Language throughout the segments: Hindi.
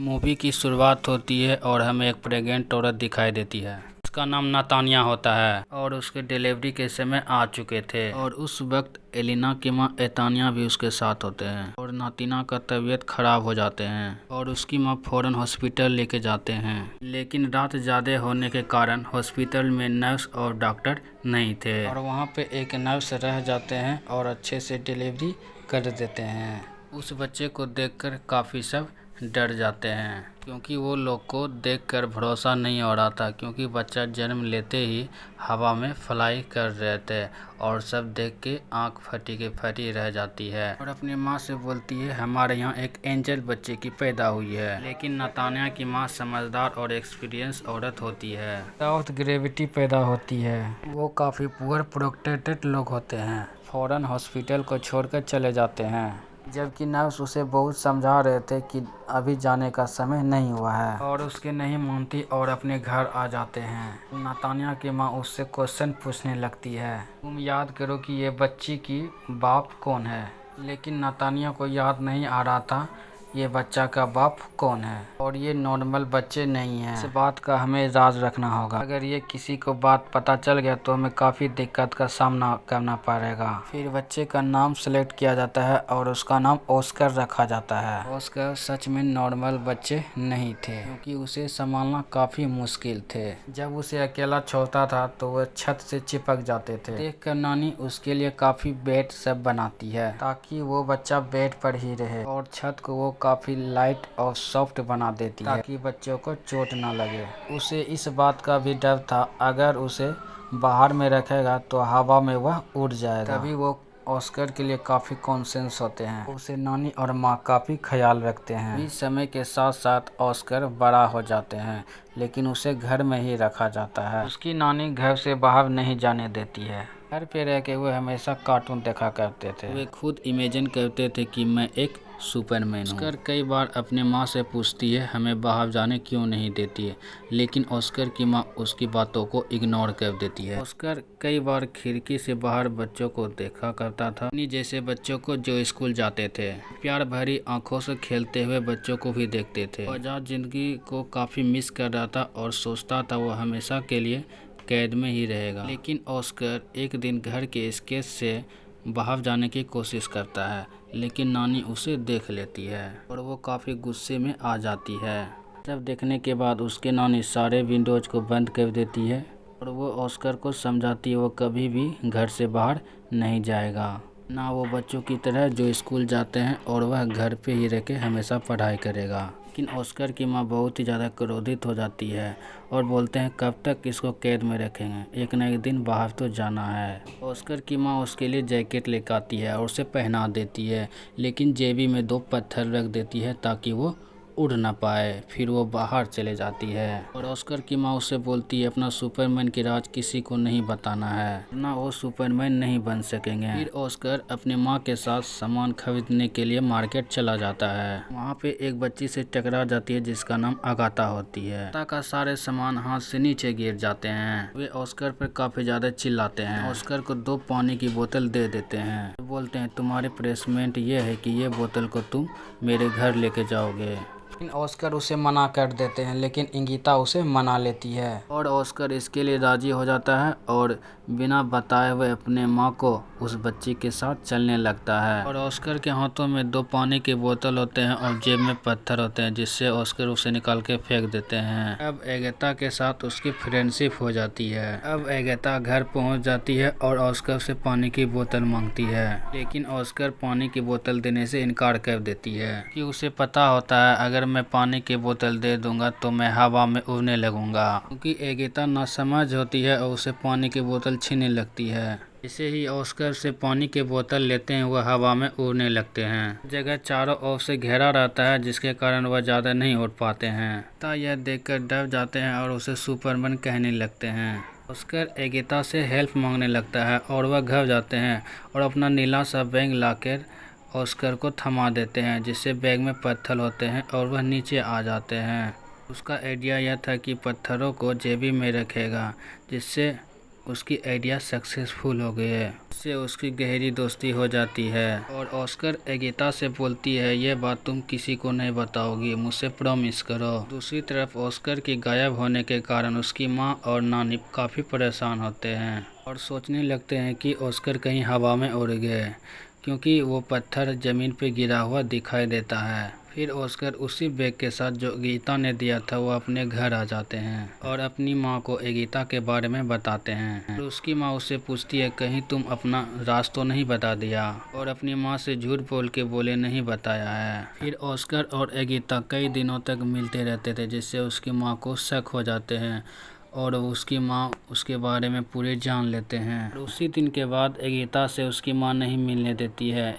मूवी की शुरुआत होती है और हमें एक प्रेग्नेंट औरत दिखाई देती है। उसका नाम नतानिया होता है और उसके डिलीवरी के समय आ चुके थे और उस वक्त एलिना की माँ एतानिया भी उसके साथ होते हैं और नातिना का तबीयत खराब हो जाते हैं और उसकी माँ फौरन हॉस्पिटल लेके जाते हैं। लेकिन रात ज़्यादा होने के कारण हॉस्पिटल में नर्स और डॉक्टर नहीं थे और वहाँ पे एक नर्स रह जाते हैं और अच्छे से डिलीवरी कर देते हैं। उस बच्चे को देखकर काफ़ी सब डर जाते हैं क्योंकि वो लोग को देखकर भरोसा नहीं हो रहा था, क्योंकि बच्चा जन्म लेते ही हवा में फ्लाई कर रहे थे और सब देख के आंख फटी के फटी रह जाती है और अपनी माँ से बोलती है हमारे यहाँ एक एंजल बच्चे की पैदा हुई है। लेकिन नतानिया की माँ समझदार और एक्सपीरियंस औरत होती है। विदाउट ग्रेविटी पैदा होती है। वो काफ़ी पुअर प्रोटेक्टेड लोग होते हैं। फौरन हॉस्पिटल को छोड़कर चले जाते हैं, जबकि नर्स उसे बहुत समझा रहे थे कि अभी जाने का समय नहीं हुआ है और उसके नहीं मानती और अपने घर आ जाते हैं। नतानिया की माँ उससे क्वेश्चन पूछने लगती है, तुम याद करो कि ये बच्ची की बाप कौन है। लेकिन नतानिया को याद नहीं आ रहा था ये बच्चा का बाप कौन है और ये नॉर्मल बच्चे नहीं हैं। इस बात का हमें राज रखना होगा। अगर ये किसी को बात पता चल गया तो हमें काफ़ी दिक्कत का सामना करना पड़ेगा। फिर बच्चे का नाम सेलेक्ट किया जाता है और उसका नाम ऑस्कर रखा जाता है। ऑस्कर सच में नॉर्मल बच्चे नहीं थे, क्योंकि उसे संभालना काफ़ी मुश्किल थे। जब उसे अकेला छोड़ता था तो वह छत से चिपक जाते थे। देखकर नानी उसके लिए काफ़ी बेड सब बनाती है ताकि वो बच्चा बेड पर ही रहे और छत को वो काफ़ी लाइट और सॉफ्ट बना देती है ताकि बच्चों को चोट ना लगे। उसे इस बात का भी डर था अगर उसे बाहर में रखेगा तो हवा में वह उड़ जाएगा। तभी वो ऑस्कर के लिए काफ़ी कॉन्शियस होते हैं। उसे नानी और माँ काफ़ी ख्याल रखते हैं। इस समय के साथ साथ ऑस्कर बड़ा हो जाते हैं, लेकिन उसे घर में ही रखा जाता है। उसकी नानी घर से बाहर नहीं जाने देती है। घर पे रह के वो हमेशा कार्टून देखा करते थे। वे खुद इमेजिन करते थे कि मैं एक सुपरमैन हूँ। ऑस्कर कई बार अपने माँ से पूछती है हमें बाहर जाने क्यों नहीं देती है, लेकिन ऑस्कर की माँ उसकी बातों को इग्नोर कर देती है। ऑस्कर कई बार खिड़की से बाहर बच्चों को देखा करता था, अपनी जैसे बच्चों को जो स्कूल जाते थे। प्यार भरी आंखों से खेलते हुए बच्चों को भी देखते थे। आजाद जिंदगी को काफ़ी मिस कर रहा था और सोचता था वो हमेशा के लिए कैद में ही रहेगा। लेकिन ऑस्कर एक दिन घर के स्केच से बाहर जाने की कोशिश करता है, लेकिन नानी उसे देख लेती है और वो काफ़ी गुस्से में आ जाती है। सब देखने के बाद उसके नानी सारे विंडोज को बंद कर देती है और वो ऑस्कर को समझाती है वो कभी भी घर से बाहर नहीं जाएगा, ना वो बच्चों की तरह जो स्कूल जाते हैं, और वह घर पे ही रह के हमेशा पढ़ाई करेगा। लेकिन ऑस्कर की माँ बहुत ही ज़्यादा क्रोधित हो जाती है और बोलते हैं कब तक इसको कैद में रखेंगे, एक न एक दिन बाहर तो जाना है। ऑस्कर की माँ उसके लिए जैकेट लेकर आती है और उसे पहना देती है, लेकिन जेबी में 2 पत्थर रख देती है ताकि वो उड़ ना पाए। फिर वो बाहर चले जाती है और ऑस्कर की माँ उससे बोलती है अपना सुपरमैन की राज किसी को नहीं बताना है, वरना वो सुपरमैन नहीं बन सकेंगे। फिर ऑस्कर अपने माँ के साथ सामान खरीदने के लिए मार्केट चला जाता है। वहाँ पे एक बच्ची से टकरा जाती है जिसका नाम अगाथा होती है। अगाथा का सारे सामान हाथ से नीचे गिर जाते हैं। वे ऑस्कर पर काफी ज्यादा चिल्लाते हैं। ऑस्कर को 2 पानी की बोतल दे देते हैं। बोलते हैं तुम्हारे प्लेसमेंट ये है कि ये बोतल को तुम मेरे घर लेके जाओगे। लेकिन ऑस्कर उसे मना कर देते हैं, लेकिन इंगिता उसे मना लेती है और ऑस्कर इसके लिए राजी हो जाता है और बिना बताए हुए अपने माँ को उस बच्ची के साथ चलने लगता है। और ऑस्कर के हाथों में 2 पानी की बोतल होते हैं और जेब में पत्थर होते हैं, जिससे ऑस्कर उसे निकाल के फेंक देते हैं। अब एगाथा के साथ उसकी फ्रेंडशिप हो जाती है। अब एगाथा घर पहुँच जाती है और ऑस्कर से पानी की बोतल मांगती है, लेकिन ऑस्कर पानी की बोतल देने से इनकार कर देती है कि उसे पता होता है अगर मैं पानी की बोतल दे दूंगा तो मैं हवा में उड़ने लगूंगा, क्योंकि एगाथा नासमझ होती है और उसे पानी की बोतल छीनने लगती है। इसे ही ऑस्कर से पानी की बोतल लेते हैं वह हवा में उड़ने लगते हैं। जगह चारों ओर से घेरा रहता है, जिसके कारण वह ज़्यादा नहीं उड़ पाते हैं। ता यह देखकर डर जाते हैं और उसे सुपरमैन कहने लगते हैं। ऑस्कर एगाथा से हेल्प मांगने लगता है और वह घर जाते हैं और अपना नीला सा बैग लाकर ऑस्कर को थमा देते हैं, जिससे बैग में पत्थर होते हैं और वह नीचे आ जाते हैं। उसका आइडिया यह था कि पत्थरों को जेबी में रखेगा, जिससे उसकी आइडिया सक्सेसफुल हो गई है। इससे उसकी गहरी दोस्ती हो जाती है और ऑस्कर एगिता से बोलती है, ये बात तुम किसी को नहीं बताओगी, मुझसे प्रॉमिस करो। दूसरी तरफ ऑस्कर की गायब होने के कारण उसकी माँ और नानी काफ़ी परेशान होते हैं और सोचने लगते हैं कि ऑस्कर कहीं हवा में उड़ गए, क्योंकि वो पत्थर ज़मीन पे गिरा हुआ दिखाई देता है। फिर ऑस्कर उसी बैग के साथ जो गीता ने दिया था वो अपने घर आ जाते हैं और अपनी माँ को गीता के बारे में बताते हैं। तो उसकी माँ उससे पूछती है, कहीं तुम अपना राज तो नहीं बता दिया, और अपनी माँ से झूठ बोल के बोले नहीं बताया है। फिर ऑस्कर और गीता कई दिनों तक मिलते रहते थे, जिससे उसकी माँ को शक हो जाते हैं और उसकी माँ उसके बारे में पूरी जान लेते हैं। उसी दिन के बाद गीता से उसकी माँ नहीं मिलने देती है।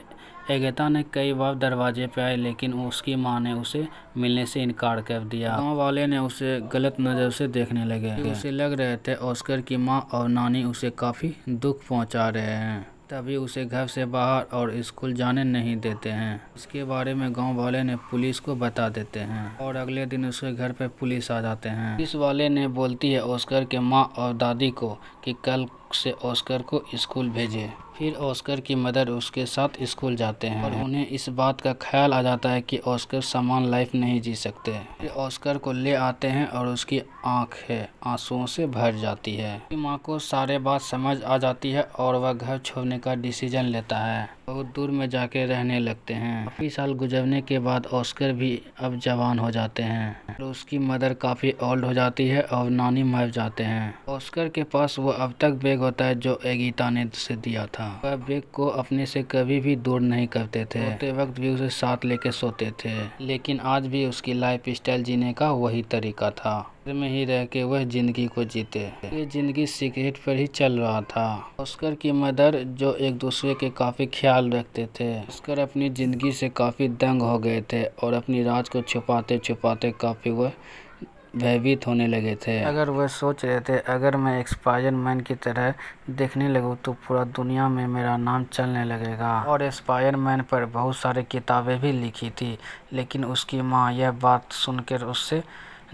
गीता ने कई बार दरवाजे पे आई, लेकिन उसकी माँ ने उसे मिलने से इनकार कर दिया। गांव वाले ने उसे गलत नज़र से देखने लगे। उसे लग रहे थे ऑस्कर की माँ और नानी उसे काफ़ी दुख पहुंचा रहे हैं, तभी उसे घर से बाहर और स्कूल जाने नहीं देते हैं। इसके बारे में गांव वाले ने पुलिस को बता देते हैं और अगले दिन उसके घर पे पुलिस आ जाते हैं। पुलिस वाले ने बोलती है ऑस्कर के माँ और दादी को कि कल से ऑस्कर को स्कूल भेजे। फिर ऑस्कर की मदर उसके साथ स्कूल जाते हैं और उन्हें इस बात का ख्याल आ जाता है कि ऑस्कर समान लाइफ नहीं जी सकते। फिर ऑस्कर को ले आते हैं और उसकी आंखें आंसुओं से भर जाती है। उसकी माँ को सारे बात समझ आ जाती है और वह घर छोड़ने का डिसीजन लेता है। बहुत दूर में जाके रहने लगते हैं। काफ़ी साल गुजरने के बाद ऑस्कर भी अब जवान हो जाते हैं और उसकी मदर काफ़ी ओल्ड हो जाती है और नानी मर जाते हैं। ऑस्कर के पास वो अब तक बैग होता है जो गीता ने उसे दिया था। वह बैग को अपने से कभी भी दूर नहीं करते थे, सोते वक्त भी उसे साथ लेके सोते थे, लेकिन आज भी उसकी लाइफ स्टाइल जीने का वही तरीका था, घर में ही रह के वह जिंदगी को जीते। ये जिंदगी सिगरेट पर ही चल रहा था। ऑस्कर की मदर जो एक दूसरे के काफ़ी ख्याल रखते थे। ऑस्कर अपनी ज़िंदगी से काफ़ी दंग हो गए थे और अपनी राज को छुपाते छुपाते काफ़ी वह भयभीत होने लगे थे। अगर वह सोच रहे थे, अगर मैं एक स्पाइडरमैन की तरह देखने लगूँ तो पूरा दुनिया में मेरा नाम चलने लगेगा। और स्पाइडरमैन पर बहुत सारी किताबें भी लिखी थी, लेकिन उसकी माँ यह बात सुनकर उससे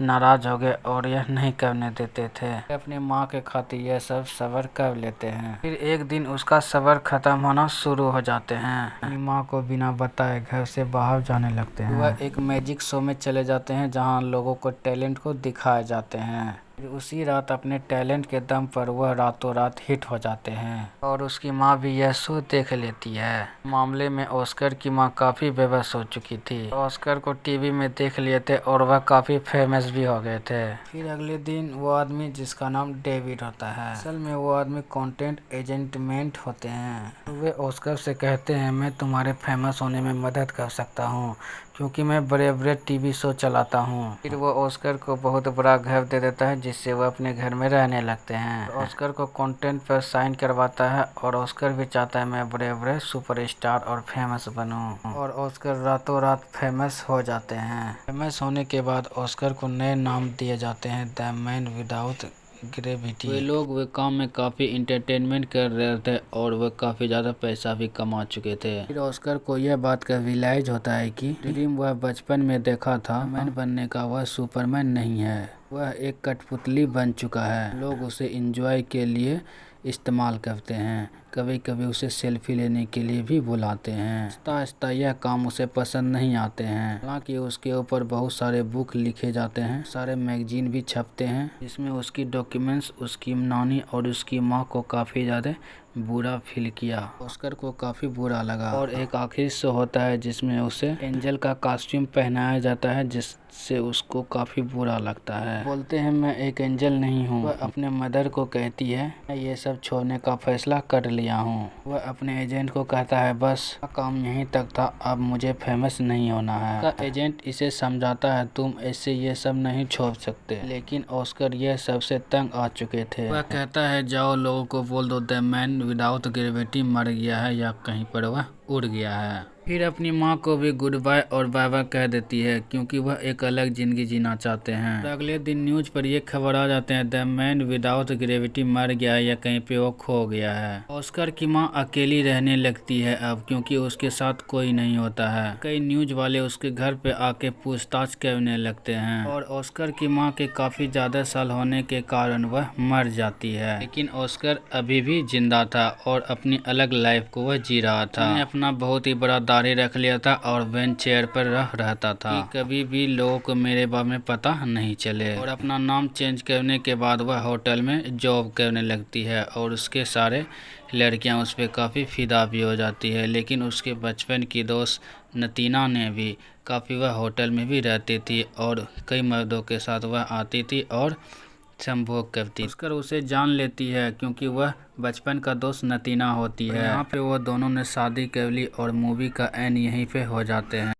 नाराज हो गए और यह नहीं करने देते थे। अपनी माँ के खातिर यह सब सब्र कर लेते हैं। फिर एक दिन उसका सब्र खत्म होना शुरू हो जाते हैं। अपनी माँ को बिना बताए घर से बाहर जाने लगते हैं। वह एक मैजिक शो में चले जाते हैं जहाँ लोगों को टैलेंट को दिखाए जाते हैं। फिर उसी रात अपने टैलेंट के दम पर वह रातों रात हिट हो जाते हैं और उसकी माँ भी यह शो देख लेती है। मामले में ऑस्कर की माँ काफ़ी बेबस हो चुकी थी। ऑस्कर को टीवी में देख लिए थे और वह काफ़ी फेमस भी हो गए थे। फिर अगले दिन वो आदमी जिसका नाम डेविड होता है, असल में वो आदमी कंटेंट एजेंटमेंट होते हैं। वे ऑस्कर से कहते हैं, मैं तुम्हारे फेमस होने में मदद कर सकता हूँ क्योंकि मैं बड़े बड़े टीवी शो चलाता हूँ। फिर वो ऑस्कर को बहुत बड़ा घर दे देता है जिससे वो अपने घर में रहने लगते हैं। ऑस्कर को कंटेंट पर साइन करवाता है और ऑस्कर भी चाहता है मैं बड़े बड़े सुपरस्टार और फेमस बनूं, और ऑस्कर रातों रात फेमस हो जाते हैं। फेमस होने के बाद ऑस्कर को नए नाम दिए जाते हैं, द मैन विदाउट ग्रेविटी। वे लोग वे काम में काफ़ी इंटरटेनमेंट कर रहे थे और वह काफ़ी ज़्यादा पैसा भी कमा चुके थे। फिर ऑस्कर को यह बात का रियलाइज होता है कि ड्रीम वह बचपन में देखा था मैन बनने का, वह सुपरमैन नहीं है, वह एक कठपुतली बन चुका है। लोग उसे एंजॉय के लिए इस्तेमाल करते हैं, कभी कभी उसे सेल्फी लेने के लिए भी बुलाते हैं। आहिस्ता आहिस्ता यह काम उसे पसंद नहीं आते हैं। हालांकि उसके ऊपर बहुत सारे बुक लिखे जाते हैं, सारे मैगजीन भी छपते हैं जिसमें उसकी डॉक्यूमेंट्स उसकी नानी और उसकी माँ को काफ़ी ज़्यादा बुरा फील किया। ऑस्कर को काफ़ी बुरा लगा और एक आखिरी शो होता है जिसमें उसे एंजल का कॉस्ट्यूम पहनाया जाता है, जिससे उसको काफ़ी बुरा लगता है। बोलते हैं मैं एक एंजल नहीं हूँ। वह अपने मदर को कहती है मैं ये सब छोड़ने का फैसला कर लिया हूँ। वह अपने एजेंट को कहता है बस काम यहीं तक था, अब मुझे फेमस नहीं होना है। उसका एजेंट इसे समझाता है तुम ऐसे ये सब नहीं छोड़ सकते, लेकिन ऑस्कर यह सबसे तंग आ चुके थे। वह कहता है जाओ लोगों को बोल दो द मैन विदाउट ग्रेविटी मर गया है या कहीं पर वह उड़ गया है। फिर अपनी माँ को भी गुड बाय और बाय बाय कह देती है क्योंकि वह एक अलग जिंदगी जीना चाहते हैं। और अगले दिन न्यूज पर ये खबर आ जाते हैं, द मैन विदाउट ग्रेविटी मर गया है या कहीं पे वो खो गया है। ऑस्कर की माँ अकेली रहने लगती है अब, क्योंकि उसके साथ कोई नहीं होता है। कई न्यूज वाले उसके घर पे आके पूछताछ करने लगते हैं और ऑस्कर की माँ के काफी ज्यादा साल होने के कारण वह मर जाती है। लेकिन ऑस्कर अभी भी जिंदा था और अपनी अलग लाइफ को वह जी रहा था। उसने अपना बहुत ही बड़ा दाढ़ी रख लिया था और बेंच चेयर पर रहता था कि कभी भी लोगों को मेरे बारे में पता नहीं चले। और अपना नाम चेंज करने के बाद वह होटल में जॉब करने लगती है और उसके सारे लड़कियां उस पर काफ़ी फिदा भी हो जाती है। लेकिन उसके बचपन की दोस्त नतीना ने भी काफ़ी, वह होटल में भी रहती थी और कई मर्दों के साथ वह आती थी और संभोग करती। ऑस्कर उसे जान लेती है क्योंकि वह बचपन का दोस्त नतीना होती है। यहाँ पे वो दोनों ने शादी कर ली और मूवी का एंड यहीं पे हो जाते हैं।